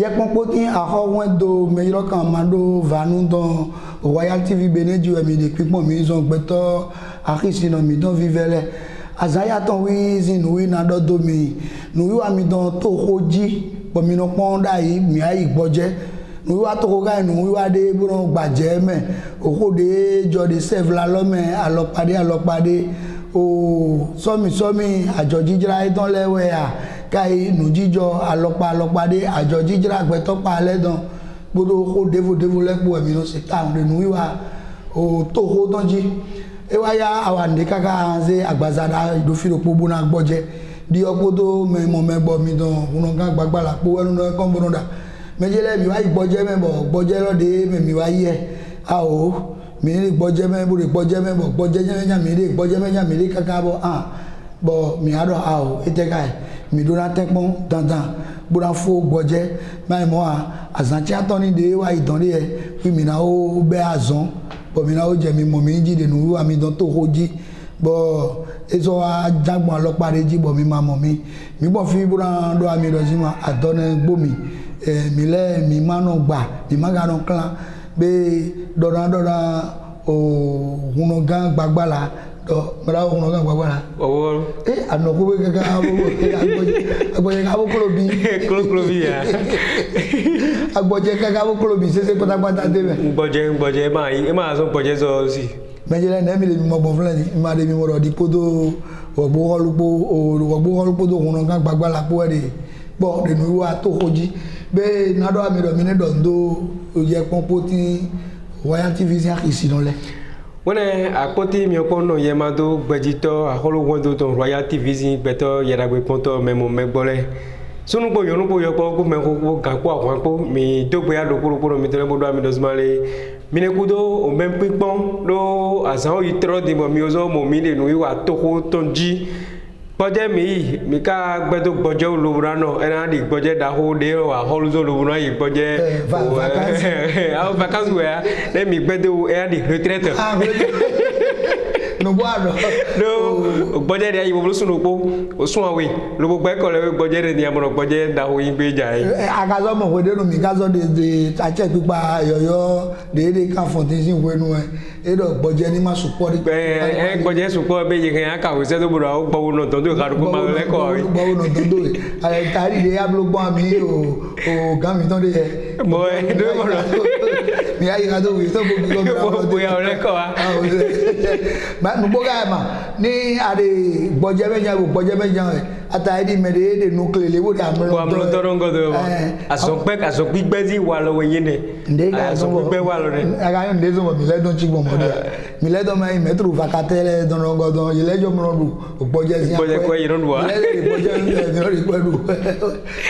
Hier pompotin a hawen do meilleur camando vanu dans Royal TV Benedu mi depuis mon maison beto arisi no mi don vivele azaya ton wizin wi na do domi nu wa mi don to hoji bo mi no ponda yi mi ayi gboje nu wa to ga nu wa de buron gbaje me oko de jo de save la lo me alopade o somi ajo jijira idan lewe a kai nu jijo alopade ajo jijira gbeto pa le dan bodo ko devo lepo e mi no se ta de nu wa o to ho danji e wa ya awande kaka anze agbazada do fi opo bona gboje di opodo me mo megbo mi don uno ga gbagbala po enu no kon bonoda mejele mi wa igboje me bo gboje lo de mi wa ye a o mi ni gboje me bo gboje me bo gboje nya mi ni gboje me nya mi ni kaka bo bo mi ado a o etekai mi do na tekpon dandan bura fo gboje mai mo azanti atoni de wa idon de wi mi na o be azon bo mi na o je mi mo mi ji de nu wa mi don to hoji bo eso a jagbon alopare ji bo mi ma mo mi bo fi bura do ami do si ma adone gbo mi mi le mi ma no gba mi ma ga no clan be doran o huno gan gbagbala do mara huno gan gbagbala owo ano ko be ga agboje ga bo klobi ya agboje ga bo klobi se patapata de be gboje ma so gboje so si mejele na mi le mi mo bon flan ni ma de mi mo ro di podo ogbo holupo do huno gan gbagbala po de bo de nu wa to hoji be na do ami do mi ne do ndo ye pompotin Royal TV ici dans les wone akoti mi ko no ye ma do gbejito aholo wondo to Royal TV zin beto yera gbe ponto memo megbole sunu po yo ko me ko ga ko àwọn po mi do gbe ado kuro mi tele bodo ami do smale mi ne kudo o mem pipon lo azan yi tro di mo mi ozo mo mi de nu wa to ko tonji gboje mi ka gbedo gboje olubura no ena di gboje da ho de wa holuzo olubura yi gboje vacances we le mi gbedo e di retraite no boado no gboje de yi bo sunu po o sun awe lo bo gbe ko le gboje de ni amoro gboje da ho yin gbe jai agazo mo ko de no mi gazo de ache pipa yoyo de kan fontin wenu e do gboje ni ma support gboje support be yi kan aka we se to bura o gbo no to ka ko ma le ko gbo no to do ale tari de ablo gbon mi o gan mi ton de mo do mo mi ayi ga do we to bo ya o le ko ba no boga ma ni ade gboje meja ata edi mede de nuclear le bo de amlo torongo do aso gbigbe ti wa lo yin ne aso gbigbe wa lo ne aga yo ndezo mo mi le don chigbo mo de mi le don mai metro vacatele don rongo don ile jo mo ru gboje si gboje ko yin ru wa ile gboje mi ro pedu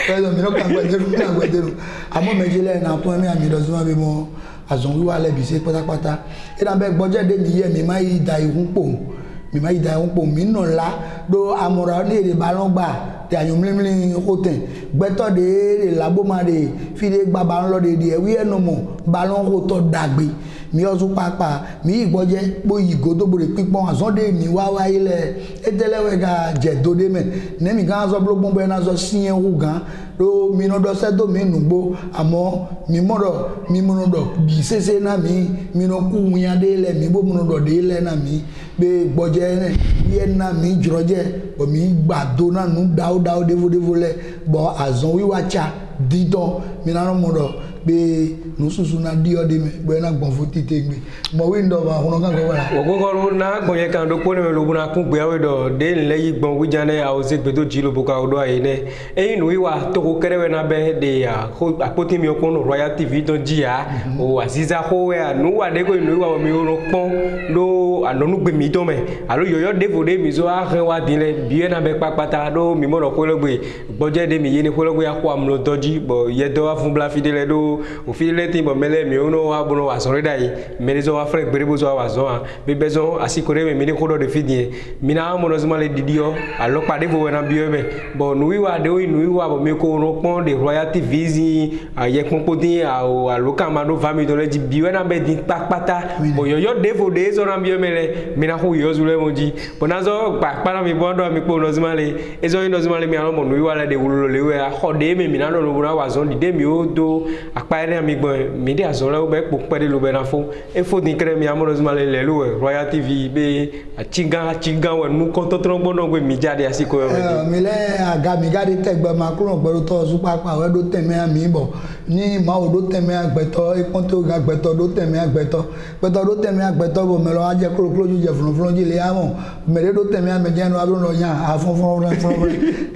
pedo mi no kan gboje ru amo mejele na pon mi ami do so ma be mo azon wi wa le bi se pátápátá e dan be gboje de mi ye mi mai da ihun po mi no la do amora ni de balon gba de ayun mlimli hoten gbeto de labo ma de fi de gba ba nlo de e wi eno mo balon ho to dagbe mi osu papa mi igboje po igodo bore pipon azon de mi wa ile etelewe ga jedo de me ne mi gan zo blogbon be na zo sien hu gan do mi no do se do mi nugbo amo mi mo do bi sese na mi no ku yan de le mi bo mo do de le na mi be gboje ne ye na mi jroje bo mi gbado na nu dawo devo le bo azon wi wa cha didon mi na mo do be nususu na di ode me bo na gbon foti tegbe mo window ba hono kan ko wala ogogo na gbon ye kan do ko le lo buna kun gbe awe do de nle yi gbon wi jane a o se gbe to ji lo boka odo aye ne eyin nu iwa to ko kerewe na be de apoti mi okun Royal TV to ji ya o asiza ko we nu wa de ko nu iwa mi ro pon do anonu gbe mi to me alo yoyo devo de mi zo a ren wa din le bi na be papata do mi mo ro ko lo gbe gboje de mi ye ni ko lo gbe ya ko amlo doji bo ye do wa fun bla fide le do au fil de temps mais mais on a bon wa so dai mais les wa frère gbere bozo wa zo be bezo asikore me ni ko do de fidie mina mo no zuma le didio alo pade bo na biome bon nous wa de nous wa bo me ko no pon de royalty visi ye pon podin a lo kamado famille do le di biwe na be di pakpata bo yo devo de zo na biome le mina ko yo zule mo di bonazo pa na mi bondo mi ko no zuma le ezo no zuma le mi alo mo nous wa le de wulo le we a khode me mina no lo wa zo di de mi o do akpa mi gbon mi de azo le o be po pede lo be na fo e fo din kre mi amoro zuma le lo royal tv be a chinga we nu ko to trombo no gbe mi jade asiko we mi le aga mi gade tegbe ma kuro gboro to su papa we do teme mi bo ni ma o do teme agbeto ipon to ga agbeto do teme agbeto do teme agbeto bo me lo aje kuro kuro je fun ji le amon me le do teme me je no abro no yan afun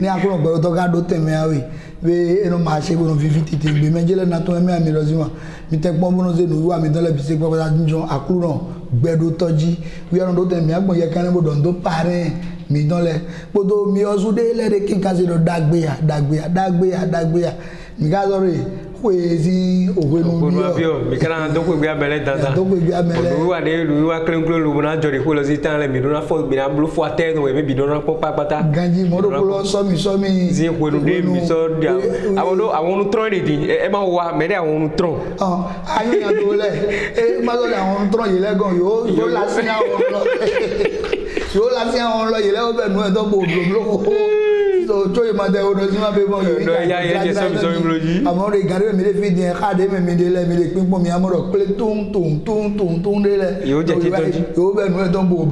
ni akuro gboro to ga do teme awe we eno ma se bo no viviti ti gbe me je le na to me mi lo zima mi te pon bo no ze no wa mi don le bi se papa njo akuro gbedo toji wi ọ̀run do temi agbon ye kan bo don do pare mi don le podo mi osude le de kin ka se do dagbe ya mi ga so re kwezi ogwenu bio mi kana do ko gbe amele dada do ko gbe amele o wa de lu wa klenklo lu na jori ko lo si tan le mi do na fo bi na blu fo ate no we bi do na po pata ganji mo do ko lo so mi zi ko nu de mi so dia awon tron de di e ma wa me de awon tron ayo ya do le ma so le awon tron yi le gan yo la si awon lo yo la si awon lo yi le o be nu e do bo so to ma de o do si ma be mo yo ya je so mi bloji amore gare mi le fi di khade me de le mi le pin pon mi amoro kle tum de le yo je ti toji yo be nu e do bo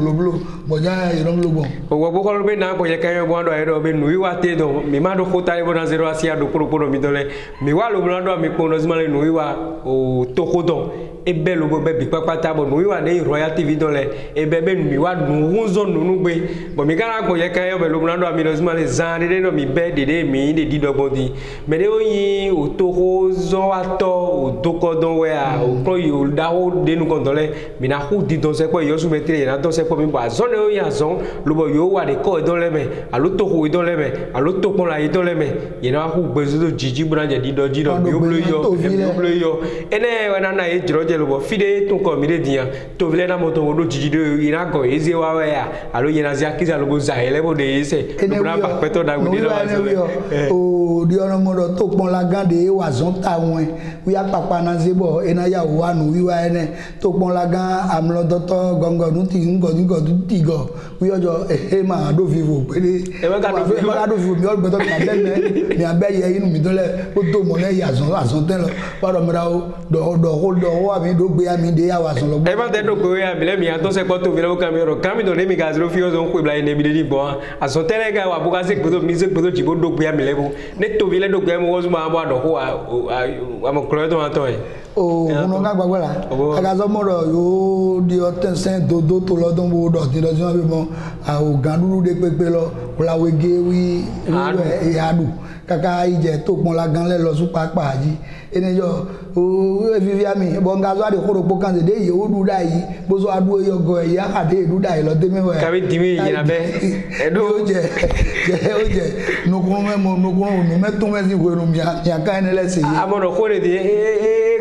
mo ja iron lo bon o wo ko be na ko ye kan yo bo do e do be nu wa te do mi ma do ko tare bo na 0 asia do pro mi dole mi wa lo blando mi ko no zima le nu wa o to ko don e be lo bo be bi papata bo nu wa de royal tv dole e be mi wa nu zo nu gbe bo mi kana ko ye kan yo be lo blando mi no zima le zan de no mi be de mi de di do bodi me de oyin o to ko zo ato o do ko don we a o pro yo da o de nu ko dole mi na hu di don se ko yo su metre na don se ko mi ba zo ne o ya zo lo bo yo wa de ko don le me alo to ko don le me alo to pon la yi don le me ye na hu gbe zo jiji bra je di do mi o blo yo ene we na e jiro je lo bo fide tun ko mi de diyan to vile na moto wo do jiji do ina go eze wa we ya alo ye na zia kiza lo bo za ele bo de ese bra ba peto da gudi o di ono mo to pon la gande wa zon ta won wi apapa na zebo ena ya wa nu wi wa ene to pon la gan amlo doto gongo nu ti ti go wi ojo ma do vivo pele e ma ga do vivo mi o gbedo mi abe ye inu mi dole o do mo le ya zon ten lo pa do mi ra o do wa mi do gbe ya mi de ya wa zon lo e ma de do gbe ya mi le mi ato se poto vile o camero kami do le mi ga zero fi o zon ko bla ene mi de di bo azon tele ga wa bu ga se gbedo mi se gbedo jibo do gbe ya mi le bo ne to vile do gbe mo wo zuma bo do ko a mo kro to ma to e o uno ga gbagbe la aga zo mo ro yo di o tensen dodo to lo don bo do ti lo zuma be mo a o gan duru de pepe lo la wege wi e adu kaka ije to pon la gan le lo su papa ji ene yo o vivi ami bo nga zo ade koro po kan de ye o du dai bo zo adu yo go e ya ka de du dai lo de me we ka be dimi yi na be e do je no ko no me to me si we no mi aka ene le se yi amono ko de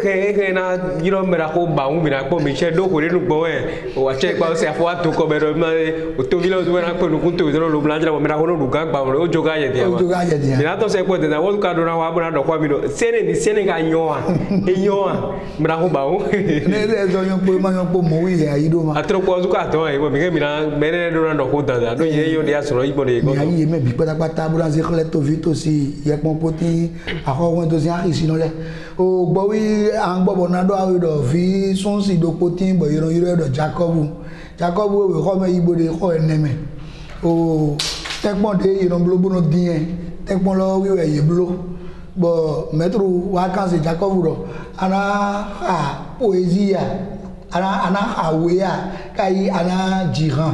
ke na yiro mera ko ba un bina ko mi che do ko de nu gbo e o wa che pa o se afo ato ko be do ma o to vilo do na ko nu kun to do lo blanja mo mera ko no ga gba mo o joga ye dia mi na to se ko de na wo ka do na wa bu na do ko mi do sene ga yoa mera ko ba un ne de zo yo po mo wi ya yido ma atro ko zu ka to e mi ke mi na me ne do na do ko da do ye yo dia soro ibo de ko ya ye me bi pata bu na se kle to vito si ye pon poti a ko won to si a isi no le o gbo wi an gbo bo na do awi do fi sun si do poti bo yiro do Jacob we ko me ibo de ko eneme o tekpon de yiro blobo no din tekpon lo wi we ye blo bo metro wa kan se Jacob ro ana poesia ana awea kai ana jiran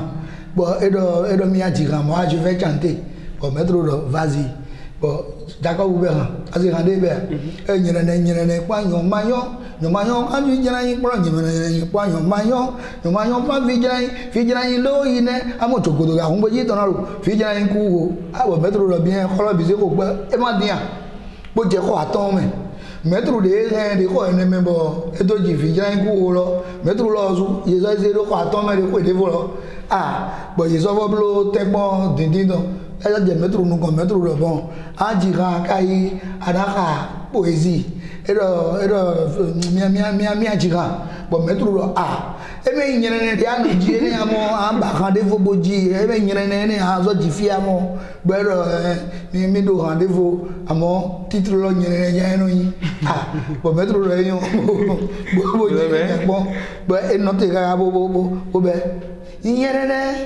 bon edo mi a jiran moi je vais chanter bon metro ro vas-y bon Jacob ouvert asi rande be nyene kwa nyomanyo ami jana yin pro nyene kwa nyomanyo pa vijana yin lo ine amo tokodo ga hunbo ji tonaro vijana yin ku wo abo metro ro bien kholo bi se ko gbe e ma dia bo je ko aton me metro de ko ene membo e to ji fi jan ku lo metro lo su ye so se lo ko aton me de ko de vo lo bo ye so vo blo te gbon dindin don e je metro nu kon metro lo bon a ji ga kai adaka poésie edo mi ji ga bo metro lo e me nyene ne dia no ji ne amo amba kan de vo boji e me nyene ne ha so ji fi amo gbero mi do rendez-vous amo titre lo nyene ne ja no yi bo metro lo yon bo ji bo e no te ga bo be nyene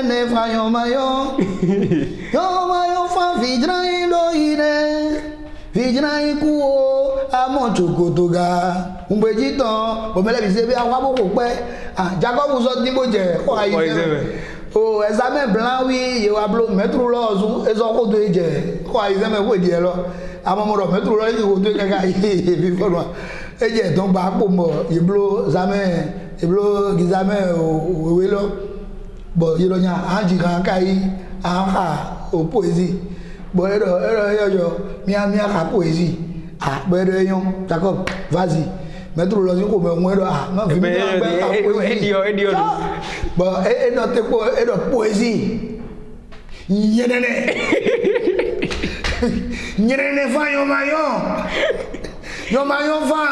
ne fa yo mayo fa vidra indo ire vidra ikuo amo chokotoga umbeji ton bo mele bi se bi awa bo ko pe Jacob so din bo je ko ayi o examen blanc wi ye wa blo metro lo zu ezo ko do je ko ayi se me ko die lo amo mo ro metro lo yi ko do kaka yi bi ko no e je ton ba po mo ye blo examen e blo examen o we lo bo ye lo nya anji kan kai ha o poésie bo ero yo mia ka poésie bo ero yon Jacob vas-y metro lo ko me won ero ma fi mi edio bo e no te ko ero poésie yenene fa yo mayo fa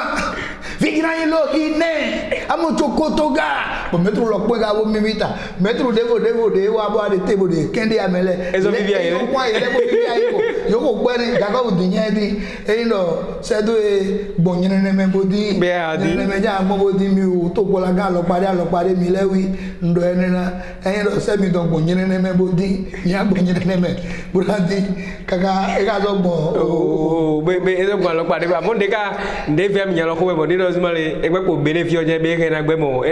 Vigra ilo ine amo chokotoga bo metro lo pe ga wo mimita metro devo de wa bo ade tebo de kende amele ezo vivia ile yo kwa ile bo vivia ile yo ko pe ni gaga o din yen di e no se do e gbonyere ne me bodi be adi ne me ja mo bodi mi o to ko la ga lo pare mi lewi ndo ene na e no se mi don gbonyere ne me bodi mi a gbonyere ne me burandi kaka e ga zo gbo be ezo gbo lo pare ba mo de ka de fi mi yan lo ko be bo ni Rosemary egbe ko benefit oje be ke na gbe mo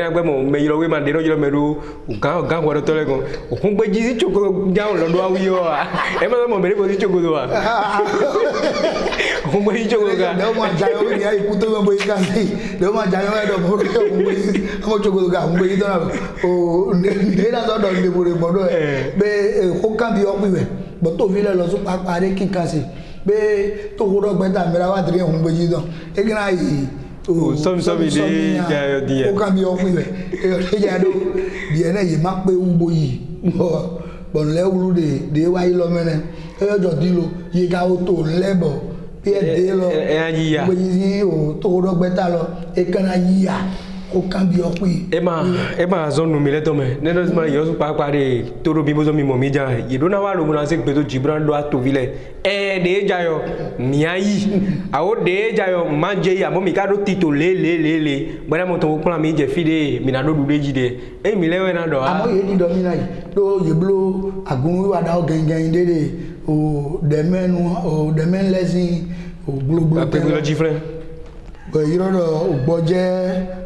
me yiro we ma de no yiro meru ga wo to le go o kun gbe ji choko ja o lo do awi yo e mo bere ko ji choko do wa o kun gbe ji choko ga de mo ja yo ni ai ku to mo yi kan ti de mo ja yo do mo ro mo choko ga mo yi do na o de na do de mo re mo do be ko kan bi o pi we bo to fi le lo so pa pare ki kan se be to ko do gbe ta mi ra wa tri o gbe ji do e gna yi some ide ja dia o kan bi o pi we e ja do bi ene yi ma pe ugbo yi bo le wulu de wa yi lo mene e yo jo di lo yi ga o to lebo bi e de lo e ayi ya gbe yi o to do gbe ta lo e kan ayi ya o kan bi o pi e ma zonu mi le to me ne Rosemary yo su pa de toro bi bo zo mi mo mi ja yi do na wa lo na se gbe to Gibran do ato vile de ja yo mi ayi awo de ja yo manje ya mo mi ka do tito le bana mo to plan mi je fide mi na do du deji de e mi lewe na do amo ye di do mi na yi do ye blo agun wa da o gangan dede o de men lesson o global technology friend bo yiro do o gboje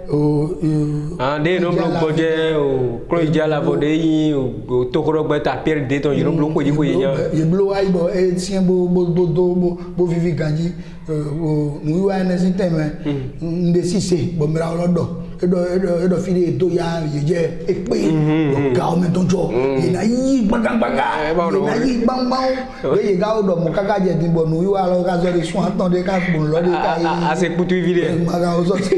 de no blo gboje o kro ijala vo de yin o to ko gbe ta per de ton yiro blo ko yi ye blo ai bo e tien bo vivi ganji o nu wa na sin teme nde sise bo mira lodo edo fide to ya ye je e pe ga o me ton jo ye na yi gbangba na yi gbangba ye ga o do mo kaka je tin bo nu wa lo ka so de sun atan de ka bo lo de ka a se putu vide ma ga o so se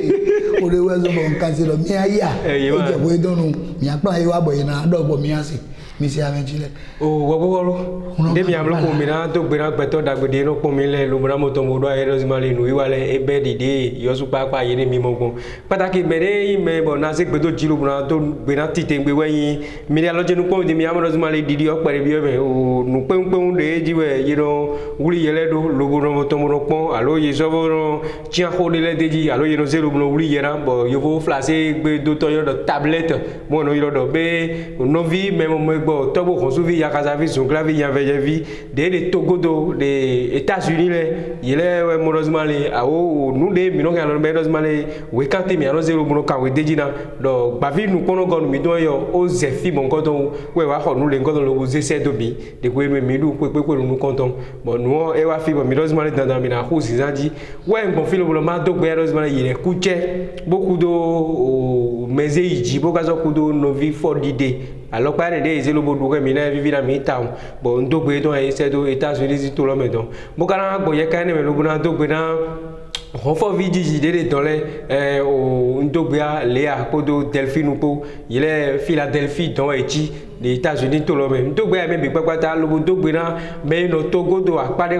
o de we so bo nkan se lo mi aya o je bo idonu mi apla yi wa bo ye na do bo mi ase mi se avenchile wo de mi amlo ko mi na to gbe na gbe to dagbede no po mi le lo bra mo to mo do e Rosemary nu iwa le e be dide yo su pa ye ni mi mo gun pataki mere me bo na se gbe to jilo bra to gbe na tite gbe weyin mi ya lo je nu po de mi am Rosemary didi o pere bi o nu pe de ji we yi ro wuri yele do lo bo mo to mo pon alo ye so bo ti a ko de le deji alo ye no zero bo wuri yera bo yo vo flashe gbe do to yo do tablette mo no yo do be no vi me mo togo konsuvi yakazavi zonglavi yanvejevi de Togodo de États-Unis le yele Rosemary awo nu de mi no kan Rosemary we kante mi ano zero buno ka we dejina do bavi nu kono gonu mi do yo o zefi mon koton we wa ho nu le koton lo ze se do bi de ko mi du pe nu koton bo nu e wa fi bo mi Rosemary dan mi na ko si zanji we ngon fi lo ma do gbe Rosemary yele kuche beaucoup do meze iji bo ka zo kudo novi for dide alors pas des ils le bodo que mina vivi na mi town bon ndogbe to e se do États-Unis to lo meton mo kana bo ye kan me lo buna ndogbe na Renfort vidiji de dans les au Ndobia Léa Kodo Delphine ou il est Philadelphie dans Haïti les États-Unis tout le même Ndobia même big papa le Ndobia mais no Togo do apare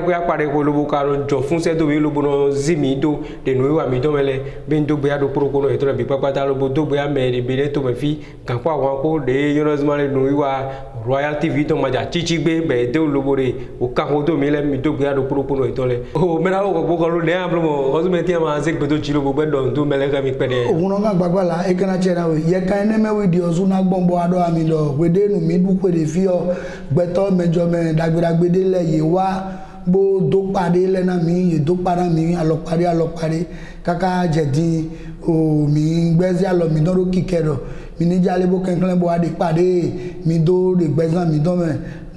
ko lo bokaro jo fonce do lo bono zimi do de no wa mi do mele ben Ndobia do proko no eto big papa le Ndobia mais de bele to me fi kan kwa wa ko de heureusement le no wa Royal TV to maja chichigbe be de lo bore o ka ho do mele mi Ndobia do proko no eto le o me na ko bokaro ne ablo Ozumeti ma zek bedo chilo bo bedo ndu melega mi pede oguno nga gbagbala e kana chena we ye kan ne me we di ozuna gbombo ado ami do we de nu mi du pe de fi o gbeto mejo me dagbe de le ye wa bo do pade le na mi ye do para mi alopare kaka jedi o mi gbezi alo mi do ro kikero mi ni jale bo kenklen bo ade pade mi do de gbezan mi do me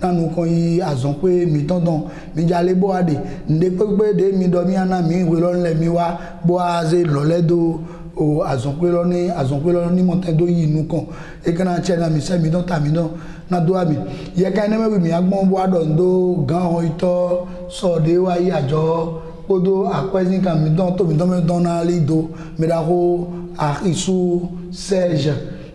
nanu kan yi azon pe mi tonton mi jale bo ade nde pe de mi do mi ana mi we lo nle mi wa bo aze lo le do o azon pe lo ni monte do yi nu kan e kana chena mi se mi don ta mi don na do abi ye kan ne me mi agbon bo ado ndo gan ho ito so de wa yi ajo odo akwezin kan mi don me don na lido me da ho Isu Serge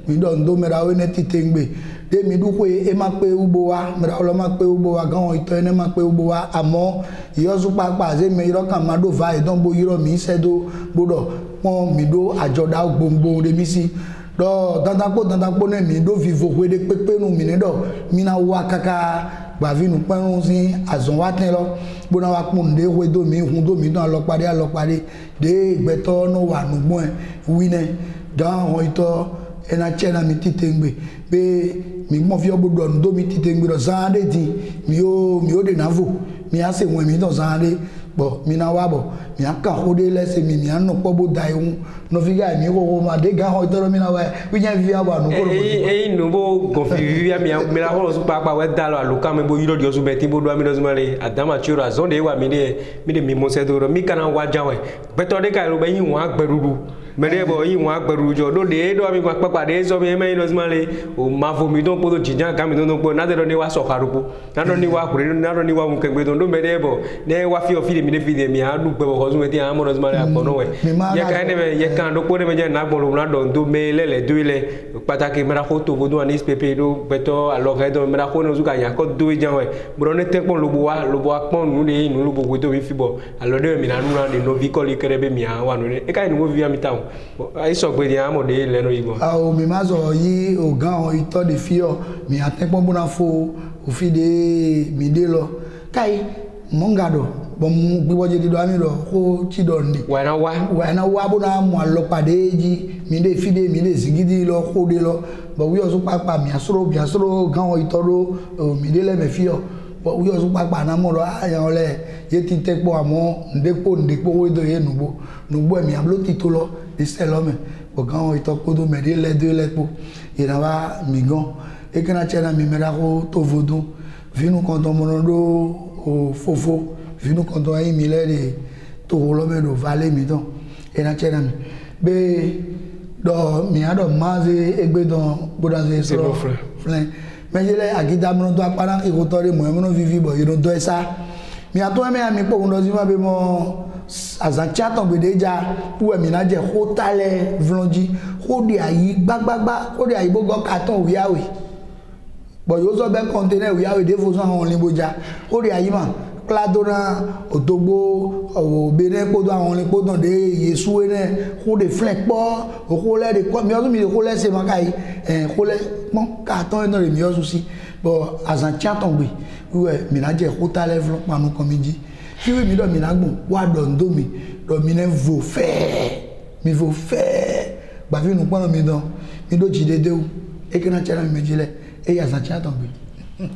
mi don do me da we ne titengbe de mi du pe e ma pe ubo wa me da lo ma pe ubo wa gan ito ene ma pe ubo wa amo iyosu papa ze me iro kan ma do va e don bo iro mi se do bodo won mi do ajoda gbongbo de mi si do dandan po ne mi do vivo we de pepe nu mi ne do mi na wa kaka gba vinu perun si azon wa ten lo bo na wa pon de we do mi hun do mi don lo pare de igbeto no wa nu gbon e wi ne dan ho ito ena chena mi titengbe be mi mo fi obodo ndo mi titengbe do zande di mi o de navo mi ase won mi don zande bo mi na wa bo mi aka hode lese mi anu po bo dai un no fi ga mi wo ma de ga ho toro mi na wa wi nya vi aba nu ko no bo go fi vi mi la ho so papa we dalo aluka me bo yiro dio so beti bo do mi do so mare adama chiro zonde wa mi de mi mo se do mi kana wa jawe beto de ka lo be yin wa agberuru mere bo yin wa agberu jo do de do mi papa de so mi me no smale o ma fo mi don po do jinja ka mi don po na de do ni wa so karupo na do ni wa kure na do ni wa mu kegbe do mere bo ne wa fi o fi mi de fi de mi a du gbe bo ko so mi ti a mo no smale a no we ye ka ne me ye kan do po de me je na gbon lo na do me lele do ile pataki mera ko to bo do ani pepe do beto alo ga do mera ko no zu ka ya ko do jan we bro ne te pon lo bo wa pon nu de nu lo bo ko to mi fi bo alo de mi na nu na de no vi ko li kerebe mi a wa no e ka ni wo vi mi tawo ai so gbe ni amode leno igbo o mi ma so yi o gan o ito de fio mi atenpon bona fo o fi de mi de lo kai mongado bo mu gbibo je do ami ro ko ti do ndi wa na wa bona mu alo pade ji mi de fi de mi de sigidi lo ko de lo bo wi o so papa mi asoro gan o ito do mi de le me fio bo wi o so papa na mo lo ayan ole ye ti tepo amo ndepo we do ye nugbo mi ablo ti to lo de lo me bo gan o ito ko do me de le do le po ira wa mi gan e kana chena mi mera ko to vodu vinu kon to mo do o fofo vinu kon to ayi mi le de to lo me do vale mi don e na chena mi be do mi ado maze egbe don boda ze so flen mejele agida mo do apara ki ko to re mo mo vivi bo yo do esa mi ato me ami po ndo si ma be mo azancha ton gbedeja pu emi na je ko tale vlonji ko de ayi gbagbagba ko de ayi bogo katon wiawe bo yo so be container wiawe de fo so awon limboja ko de ayi ma pladona odogbo o bere po do awon lipo don de yesu ene ko de flek po o ko le de ko mi o mi de ko le se ma kai ko le pon katon eno re mi o si bo azancha ton gbe mi na je ko tale vlon panu komiji fi we mi do mi na gbon wa do ndo mi do mi ne vo fe ba fi nu pon mi do ji dede o e kana chera mi mejile e ya za cha ton gbe